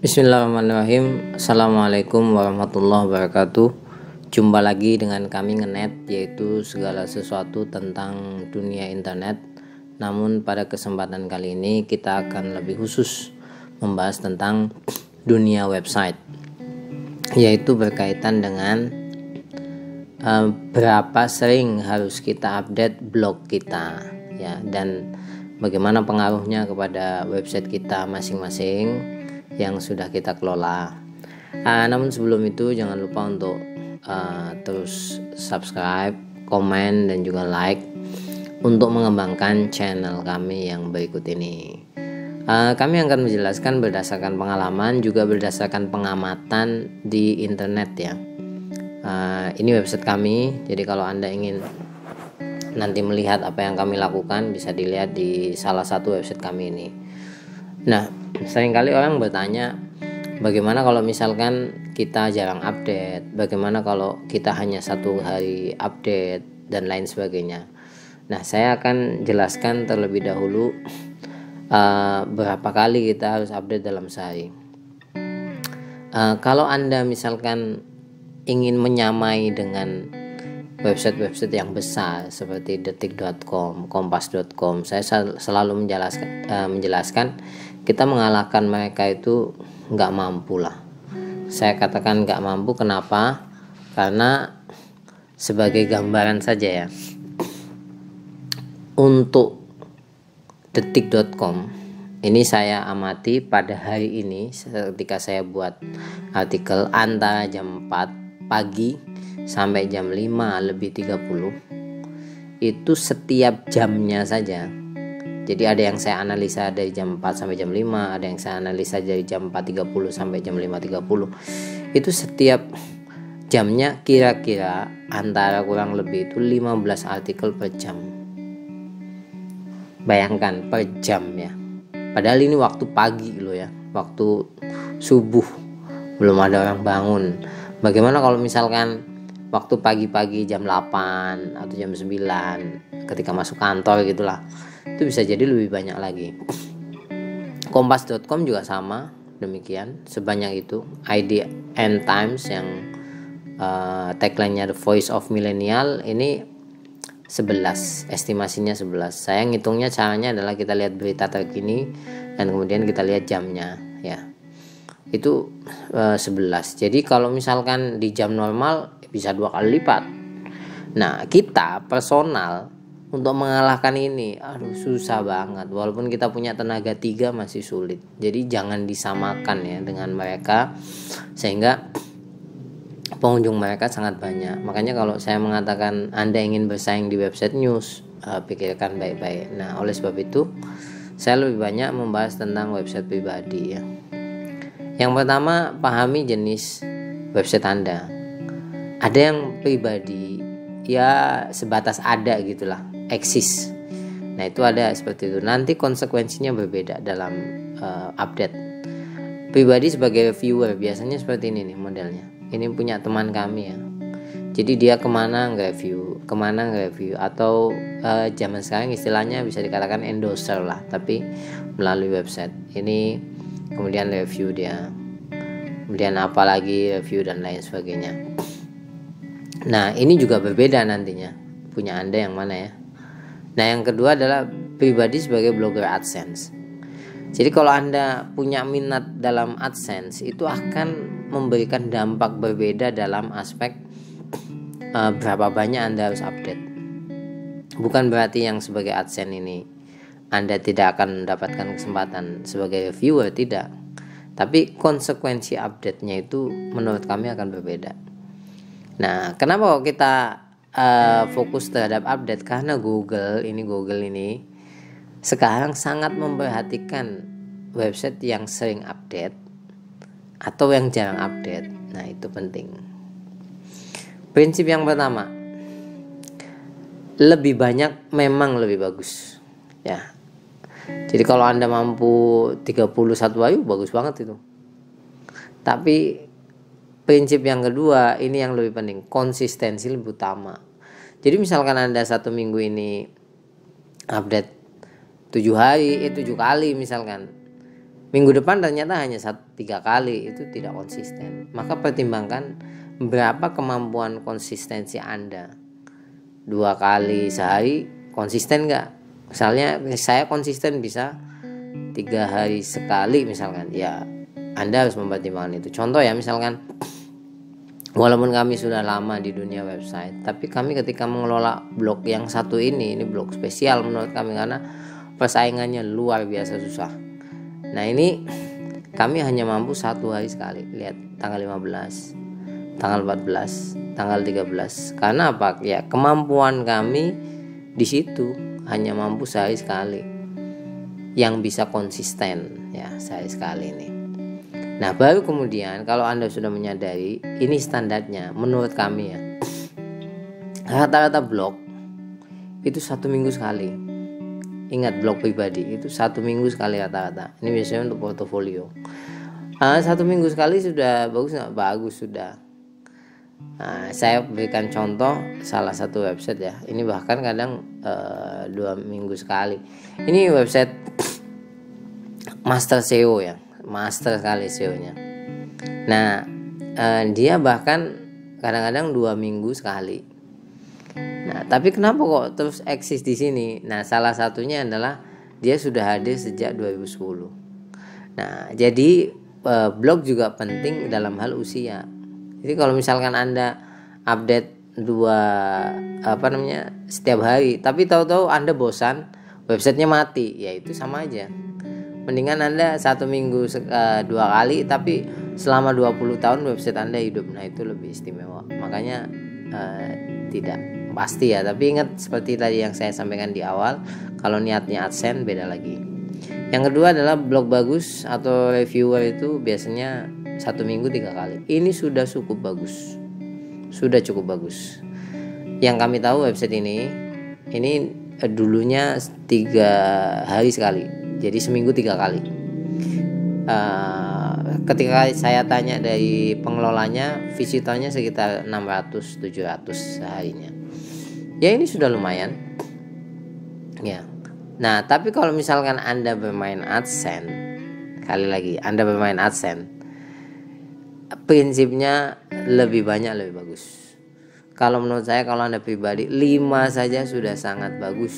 Bismillahirrahmanirrahim. Assalamualaikum warahmatullahi wabarakatuh. Jumpa lagi dengan kami Ngenet, yaitu segala sesuatu tentang dunia internet. Namun pada kesempatan kali ini kita akan lebih khusus membahas tentang dunia website, yaitu berkaitan dengan berapa sering harus kita update blog kita, ya, dan bagaimana pengaruhnya kepada website kita masing-masing yang sudah kita kelola. Namun sebelum itu jangan lupa untuk terus subscribe, komen, dan juga like untuk mengembangkan channel kami yang berikut ini. Kami akan menjelaskan berdasarkan pengalaman, juga berdasarkan pengamatan di internet, ya. Ini website kami, jadi kalau Anda ingin nanti melihat apa yang kami lakukan, bisa dilihat di salah satu website kami ini. Nah, seringkali orang bertanya, bagaimana kalau misalkan kita jarang update, bagaimana kalau kita hanya satu hari update, dan lain sebagainya. Nah, saya akan jelaskan terlebih dahulu berapa kali kita harus update dalam sehari. Kalau Anda misalkan ingin menyamai dengan website-website yang besar seperti detik.com, kompas.com, saya selalu menjelaskan kita mengalahkan mereka itu nggak mampu lah. Saya katakan nggak mampu, kenapa? Karena sebagai gambaran saja, ya, untuk detik.com ini saya amati pada hari ini ketika saya buat artikel antara jam 4 pagi sampai jam 5:30 itu setiap jamnya saja. Jadi ada yang saya analisa dari jam 4 sampai jam 5, ada yang saya analisa dari jam 4:30 sampai jam 5:30. Itu setiap jamnya kira-kira antara kurang lebih itu 15 artikel per jam. Bayangkan, per jam, ya. Padahal ini waktu pagi loh, ya. Waktu subuh, belum ada orang bangun. Bagaimana kalau misalkan waktu pagi-pagi jam 8 atau jam 9 ketika masuk kantor gitulah, itu bisa jadi lebih banyak lagi. Kompas.com juga sama demikian, sebanyak itu. ID End Times yang tagline-nya The Voice of Millennial ini 11, estimasinya 11. Saya ngitungnya caranya adalah kita lihat berita terkini dan kemudian kita lihat jamnya, ya. Itu 11. Jadi kalau misalkan di jam normal bisa 2 kali lipat. Nah, kita personal untuk mengalahkan ini, susah banget. Walaupun kita punya tenaga 3 masih sulit. Jadi jangan disamakan, ya, dengan mereka, sehingga pengunjung mereka sangat banyak. Makanya kalau saya mengatakan Anda ingin bersaing di website news, pikirkan baik-baik. Nah, oleh sebab itu saya lebih banyak membahas tentang website pribadi, ya. Yang pertama, pahami jenis website Anda. Ada yang pribadi, ya sebatas ada gitulah, eksis. Nah, itu ada seperti itu. Nanti konsekuensinya berbeda dalam update. Pribadi sebagai viewer biasanya seperti ini nih modelnya. Ini punya teman kami, ya. Jadi dia kemana nge-review, atau zaman sekarang istilahnya bisa dikatakan endorser lah, tapi melalui website. Ini kemudian review dia, kemudian apalagi review dan lain sebagainya. Nah, ini juga berbeda nantinya, punya Anda yang mana, ya. Nah, yang kedua adalah pribadi sebagai blogger AdSense. Jadi kalau Anda punya minat dalam AdSense, itu akan memberikan dampak berbeda dalam aspek berapa banyak Anda harus update. Bukan berarti yang sebagai AdSense ini Anda tidak akan mendapatkan kesempatan sebagai reviewer, tidak. Tapi konsekuensi update-nya itu menurut kami akan berbeda. Nah, kenapa kok kita fokus terhadap update? Karena Google ini sekarang sangat memperhatikan website yang sering update atau yang jarang update. Nah, itu penting. Prinsip yang pertama, lebih banyak memang lebih bagus, ya. Jadi kalau Anda mampu 31 hari, bagus banget itu. Tapi prinsip yang kedua, ini yang lebih penting, konsistensi lebih utama. Jadi misalkan Anda 1 minggu ini update 7 hari, 7 kali misalkan, Minggu depan ternyata hanya 3 kali, itu tidak konsisten. Maka pertimbangkan berapa kemampuan konsistensi Anda. 2 kali sehari konsisten nggak? Misalnya saya konsisten bisa 3 hari sekali misalkan, ya Anda harus mempertimbangkan itu. Contoh ya, misalkan walaupun kami sudah lama di dunia website, tapi kami ketika mengelola blog yang satu ini blog spesial menurut kami karena persaingannya luar biasa susah. Nah ini kami hanya mampu 1 hari sekali. Lihat tanggal 15, tanggal 14, tanggal 13. Karena apa? Ya kemampuan kami di situ hanya mampu sehari sekali. Yang bisa konsisten ya sehari sekali ini. Nah baru kemudian kalau Anda sudah menyadari ini standarnya menurut kami ya, rata-rata blog itu 1 minggu sekali. Ingat, blog pribadi itu 1 minggu sekali rata-rata. Ini biasanya untuk portofolio. 1 minggu sekali sudah bagus nggak? Bagus sudah. Nah, saya berikan contoh salah satu website ya. Ini bahkan kadang 2 minggu sekali. Ini website master SEO ya, master sekali SEO-nya. Nah, dia bahkan kadang-kadang 2 minggu sekali. Nah, tapi kenapa kok terus eksis di sini? Nah, salah satunya adalah dia sudah hadir sejak 2010. Nah, jadi blog juga penting dalam hal usia. Jadi kalau misalkan Anda update setiap hari, tapi tahu-tahu Anda bosan, websitenya mati, ya itu sama aja. Mendingan Anda 1 minggu 2 kali, tapi selama 20 tahun website Anda hidup. Nah, itu lebih istimewa. Makanya tidak pasti ya, tapi ingat seperti tadi yang saya sampaikan di awal, kalau niatnya AdSense beda lagi. Yang kedua adalah blog bagus atau reviewer itu biasanya 1 minggu 3 kali. Ini sudah cukup bagus, sudah cukup bagus. Yang kami tahu website ini dulunya 3 hari sekali, jadi seminggu 3 kali. Ketika saya tanya dari pengelolanya, visitornya sekitar 600-700 seharinya. Ya ini sudah lumayan ya. Nah tapi kalau misalkan Anda bermain AdSense, kali lagi Anda bermain AdSense, prinsipnya lebih banyak lebih bagus. Kalau menurut saya, kalau Anda pribadi 5 saja sudah sangat bagus.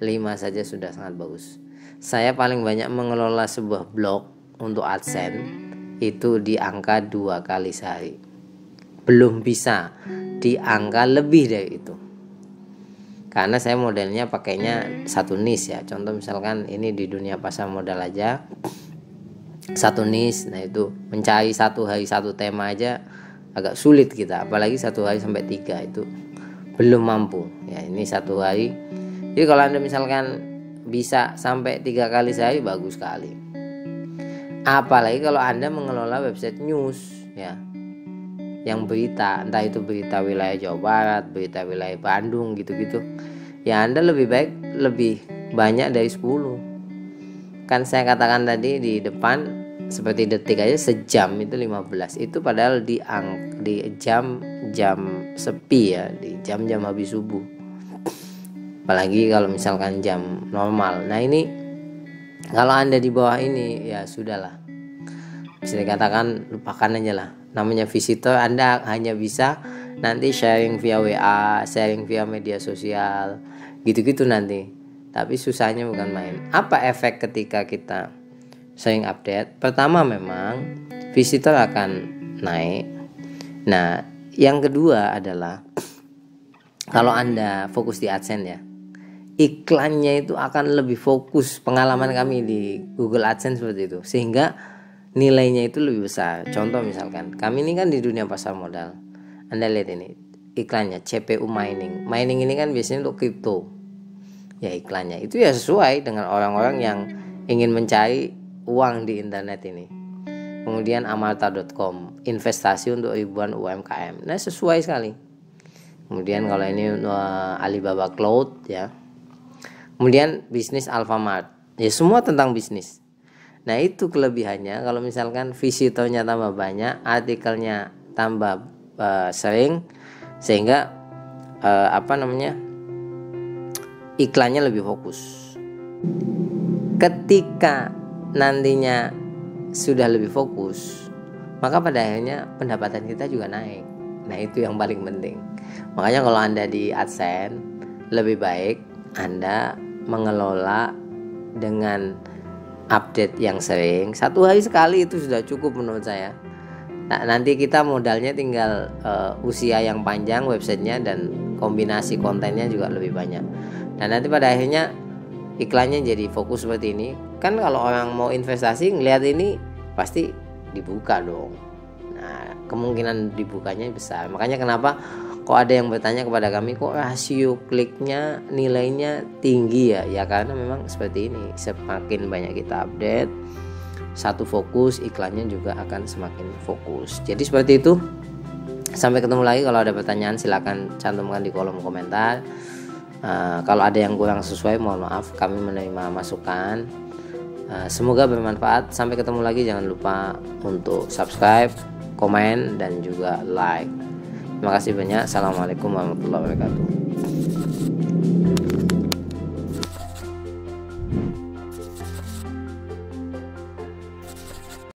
5 saja sudah sangat bagus. Saya paling banyak mengelola sebuah blog untuk AdSense itu di angka 2 kali sehari. Belum bisa di angka lebih dari itu. Karena saya modelnya pakainya satu niche ya. Contoh misalkan ini di dunia pasar modal aja, satu niche. Nah itu mencari 1 hari 1 tema aja agak sulit kita. Apalagi 1 hari sampai 3 itu belum mampu. Ya ini 1 hari. Jadi kalau Anda misalkan bisa sampai 3 kali sehari, bagus sekali. Apalagi kalau Anda mengelola website news ya, yang berita, entah itu berita wilayah Jawa Barat, berita wilayah Bandung gitu-gitu, ya Anda lebih baik lebih banyak dari 10. Kan saya katakan tadi di depan, seperti detik aja sejam itu 15. Itu padahal di jam sepi ya, di jam-jam habis subuh. Apalagi kalau misalkan jam normal. Nah ini kalau Anda di bawah ini ya sudahlah, bisa dikatakan lupakan aja lah. Namanya visitor, Anda hanya bisa nanti sharing via WA, sharing via media sosial, gitu-gitu nanti. Tapi susahnya bukan main. Apa efek ketika kita sering update? Pertama memang visitor akan naik. Nah yang kedua adalah kalau Anda fokus di AdSense ya, iklannya itu akan lebih fokus. Pengalaman kami di Google AdSense seperti itu, sehingga nilainya itu lebih besar. Contoh misalkan kami ini kan di dunia pasar modal, Anda lihat ini iklannya CPU mining. Mining ini kan biasanya untuk kripto. Ya iklannya itu ya sesuai dengan orang-orang yang ingin mencari uang di internet ini. Kemudian amarta.com, investasi untuk ribuan UMKM. Nah sesuai sekali. Kemudian kalau ini Alibaba Cloud ya. Kemudian bisnis Alfamart, ya semua tentang bisnis. Nah itu kelebihannya kalau misalkan visitornya tambah banyak, artikelnya tambah sering, sehingga iklannya lebih fokus. Ketika nantinya sudah lebih fokus, maka pada akhirnya pendapatan kita juga naik. Nah, itu yang paling penting. Makanya kalau Anda di AdSense, lebih baik Anda mengelola dengan update yang sering. 1 hari sekali itu sudah cukup menurut saya. Nah, nanti kita modalnya tinggal usia yang panjang websitenya dan kombinasi kontennya juga lebih banyak. Dan nanti pada akhirnya iklannya jadi fokus seperti ini. Kan kalau orang mau investasi ngelihat ini pasti dibuka dong. Nah, kemungkinan dibukanya besar. Makanya kenapa kok ada yang bertanya kepada kami, kok rasio kliknya nilainya tinggi ya? Ya karena memang seperti ini. Semakin banyak kita update, satu fokus, iklannya juga akan semakin fokus. Jadi seperti itu. Sampai ketemu lagi. Kalau ada pertanyaan silakan cantumkan di kolom komentar. Kalau ada yang kurang sesuai, mohon maaf, kami menerima masukan. Semoga bermanfaat. Sampai ketemu lagi. Jangan lupa untuk subscribe, komen, dan juga like. Terima kasih banyak. Assalamualaikum warahmatullahi wabarakatuh.